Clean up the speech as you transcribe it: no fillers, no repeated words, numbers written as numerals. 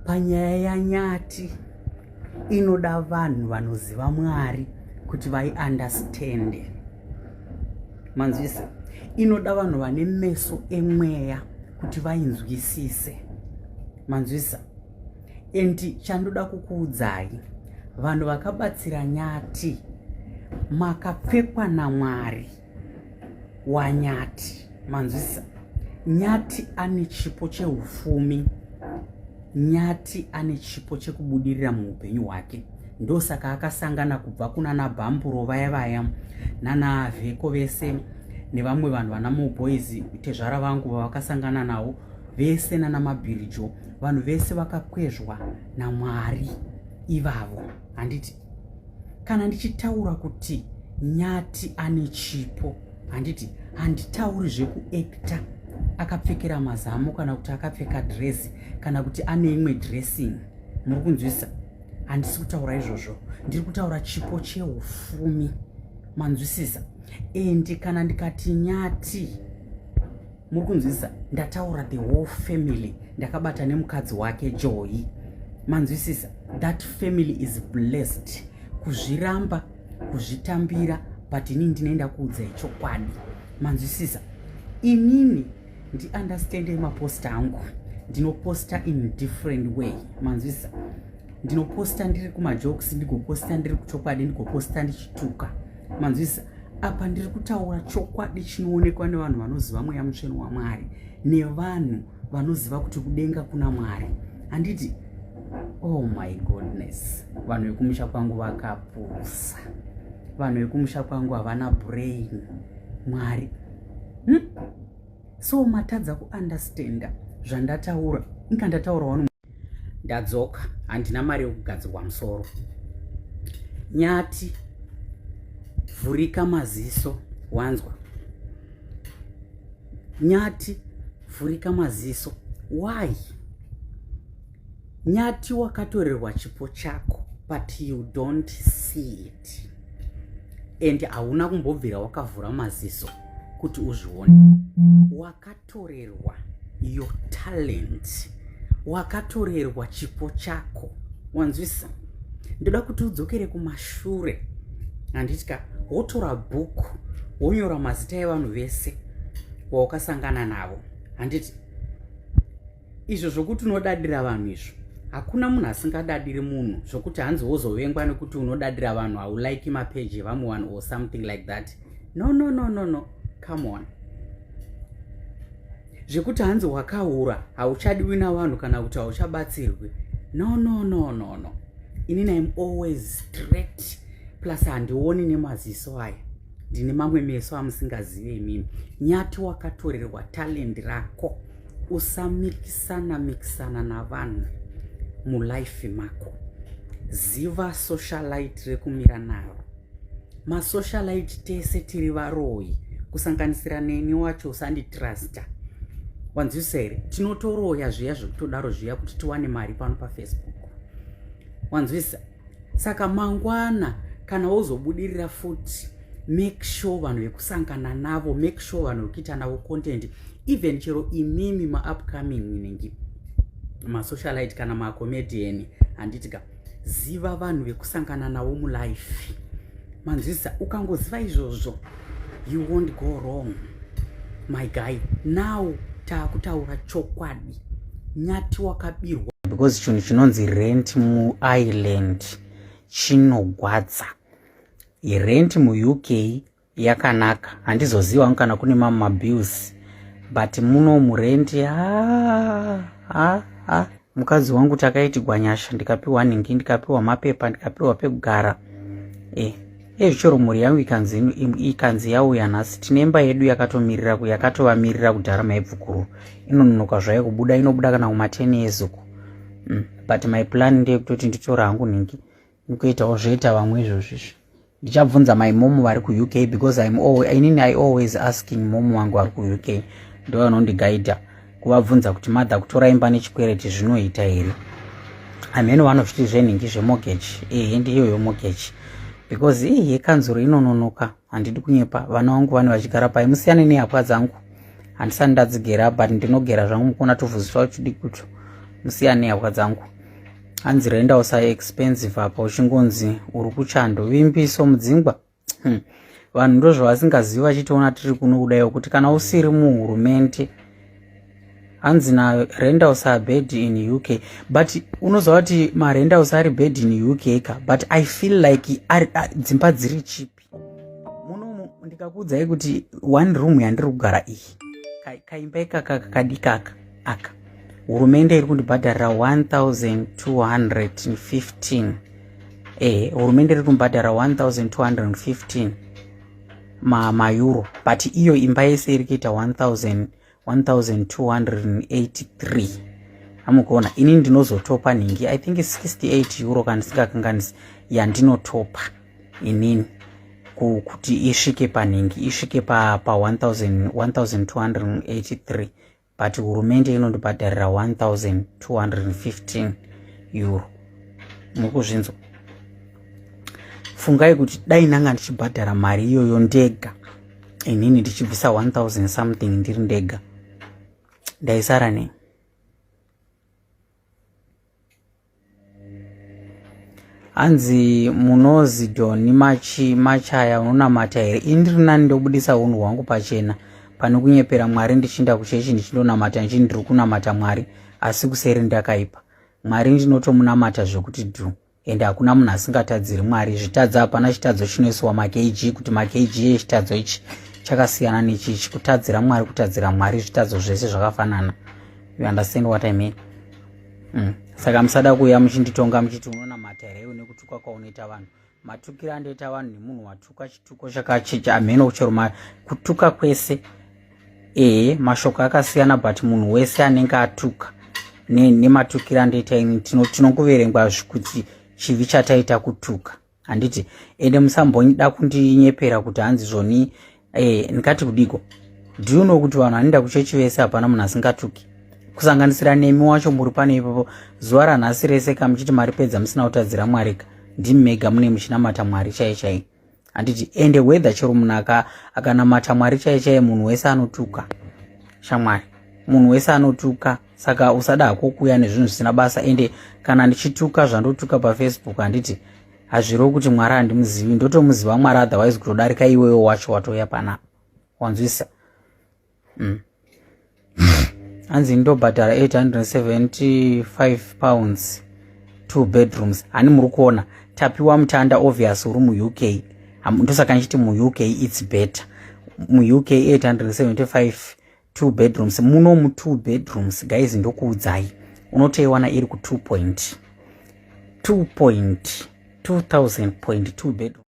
panyaya yanyati inoda vanhu vanoziva Mwari kuti vai understand. Manzvisa, inoda vanhu vane meso emweya kuti vainzwisise. Manzvisa, endi chandoda kukuudzai, vanhu vakabatsira nyati makapfekwa naMwari wanyati. Manzvisa, nyati ane chipo cheufumi, nyati ane chipo chekubudirira muupenyu hwake. Ndosaka akasangana kubva kuna naBhamburo vaya nana Vheko vese nevamwe vanhu vana Moboys tezvara vangu vakasangana navo vese nana Mabhirijo, vanhu vese vakakwezvwa naMwari ivavo. Handiti kana ndichitaura kuti nyati ane chipo, handiti handitauri zvekuekta akapfekera mazamo kana kuti akapfeka dresi kana kuti ane imwe dressing. Muri kunzwisa? Handisi kutaura izvozvo, ndiri kutaura chipo cheufumi. Manzwisisa? Endi kana ndikati nyati, muri kunzwisa, ndataura the whole family. Ndakabata nemukadzi wake Joy. Manzwisisa? That family is blessed. Kuzviramba, kuzvitambira, but inini ndinoenda kuudza chokwadi. Manzwisisa? Inini ndi understand maposta angu. Ndinoposta in different way. Manzwisisa? Ndinoposta ndiri kumajokes, ndigoposta ndiri kuchokwadi, ndigoposta ndichituka. Manzwisisa? Apa ndiri kutaura chokwadi chinoonekwa nevanhu vanoziva mweya mutsvene waMwari, nevanhu vanoziva kuti kudenga kuna Mwari. Handiti, oh my goodness, vanhu vekumusha kwangu vakapusa, vanhu vekumusha kwangu havana brain. Mwari, so matadza kuunderstanda zvandataura. Ingandataura wanu ndadzoka, handina mari yokugadzirwa musoro. Nyati, vhurika maziso. Wanzwa? Nyati, vhurika maziso. Why? Nyati wakatorerwa chipo chako, but you don't see it. And hauna kumbobvira wakavhura maziso kuti uzvione. Wakatorerwa your talent, wakatorerwa chipo chako. Wanzwisa? Ndoda kuti udzokere kumashure. Handitika wotora bhuku wonyora mazita evanhu vese waukasangana navo. Handiti izvo zvokuti unodadira vanhu izvo, hakuna munhu asingadadiri munhu, zvokuti hanzi wozovengwa nekuti unodadira vanhu, haulaiki mapeji evamwe vanhu or something like that. No, come on. Zvekuti hanzi wakaura hauchadiwi navanhu kana kuti hauchabatsirwi. No. Inini I'm always straight, plus handioni nemaziso aya, ndine mamwe meso amusingazive imini. Nyati wakatorerwa talent rako, usamikisana navanhu mulife mako. Ziva socialite rekumira naro. Masocialite tese tiri varoi, kusanganisira neni wacho usanditrasta. Wanzwisa here? Tinotoroya zviya zvekutodaro zviya kuti tiwane mari pano paFacebook. Wanzwisa? Saka mangwana kana wozobudirira futi, make sure vanhu vekusangana navo, make sure vanhu vekuita navo content, even chero imimi ma-upcoming ningi ma-socialite kana ma-comedian. Handitika ziva vanhu vekusangana navo mulife. Manzwisa, ukangoziva izvozvo, you won't go wrong, my guy. Now taakutaura chokwadi. Nyati wakabirwa because chinhu chinonzi rent muIreland chinogwadza. Rent muUK yakanaka, handizoziva kana kune mabills, but muno murent mukadzi wangu takaitigwa nyasha, ndikapiwa ningi, ndikapiwa mapepa, ndikapiwa pekugara. Zvichoro mhuri yangu ikanzi yauya nhasi, tinemba yedu yakatovamirira kudhara maibvukuru, inononoka zvayo kubuda, inobuda kana kuma10 yezuku. But my plan ndeyekutoti nditora hangu ningi ndikuitawo zvoita vamwe izvozvizvi. Ndichabvunza my mom vari kuUK, because I always asking mom wangu vari kuUK, ndo vanondigaidha kuvabvunza kuti madha kutora imba nechikwereti zvinoita here. Amene vanozviti zvenhingi zvemortgage, ndiyo mortgage, because yekanzuro inononoka. Handidi kunyepa, vana vangu vane vachigara pai, musiyane nehapwa dzangu. Handisani ndadzigera, but ndinogera zvangu mukona tovhuziswa chidikucho, musiyane nehapwa dzangu. hanzi renda usa expensive apa uchingonzi uri kuchando vimbiso mudzingwa. Vanhu ndozvavasingazivi vachitoona tiri kuno kudayo kuti kana usiri muhurumende hanzi na rent house are bad in UK, but unoziva kuti marent house ari bad in UK ka, but I feel like dzimba dziri cheap. Munomu ndikakuudzai kuti one room yandiri kugara iyi kaimba ikaka kakadikaka aka hurumende iri kundibhadharira 1215. Hurumende iri kumbhadhara 1215 ma-euro, but iyo imba yese iri kuita 1283. Amukuona ini ndinozotopa nhingi I think 68 euro kana ndisingakanganisi yandinotopa inini kuti isvike panhingi, isvike pa 1283, but hurumende inondibhadharira 1215 euro. Mukuzvinzwa? Fungai kuti dai nanga ndichibhadhara mari iyoyo ndega, inini ndichibvisa 1000 something ndiri ndega, ndaisara nei? Hanzi munozidhoni machaya unonamata here? Indiri nani ndobudisa unhu hwangu pachena pane kunyepera Mwari ndichinda kuchechi ndichindonamata ndichiti ndiri kunamata Mwari, asi kuseri ndakaipa. Mwari ndinotomunamata zvokuti dhu, ende hakuna munhu asingatadziri Mwari. Zvitadza hapana chitadzo chinoiswa makg kuti makg echitadzo ichi chakasiyana nechichi. Kutadzira Mwari, kutadzira Mwari, zvitadzo zvese zvakafanana. You understand what I mean? Saka musada kuuya muchinditonga muchiti unonamata here nekutuka kwaunoita vanhu. Matukiro andoita vanhu nemunhu watuka chituko chakachicha ameno chero kutuka kwese. Mashoko akasiyana, but munhu wese anenge atuka nematukiro andoita ini tinokuverengwa kuti chivi chataita kutuka. Handiti ende musambonida kundinyepera kuti hanzi zvoni ndikati kudiko. Do you know kuti vanhu vanoenda kuchechi vese hapana munhu asingatuki, kusanganisira nemi wacho muri pane ipapo zuva ranhasi rese kamuchiti maripedza musina kutadzira Mwari ka, ndimi mega mune muchinamata Mwari chaiye chaiye. Handiti ende whether chero munhu akanamata Mwari chaiye chaiye munhu wese anotuka shamwari, munhu wese anotuka. Saka usada hako kuuya nezvinhu zvisina basa. Ende kana ndichituka zvandotuka paFacebook handiti hazviro kuti Mwari handimuzivi, ndotomuziva Mwari otherwise kutodarika iwewo wacho watouya panapa. Wanzwisa? Hanzi ndobhadhara 875 pounds 2 bedrooms. Hani muri kuona tapiwa mutanda obvious uri mu-UK. Ndosaka nchiti mu-UK it's better. Mu-UK 875 2 bedrooms. Muno mu 2 bedrooms guys ndokuudzai unotoiwana iri ku 2,000.2 bedrooms.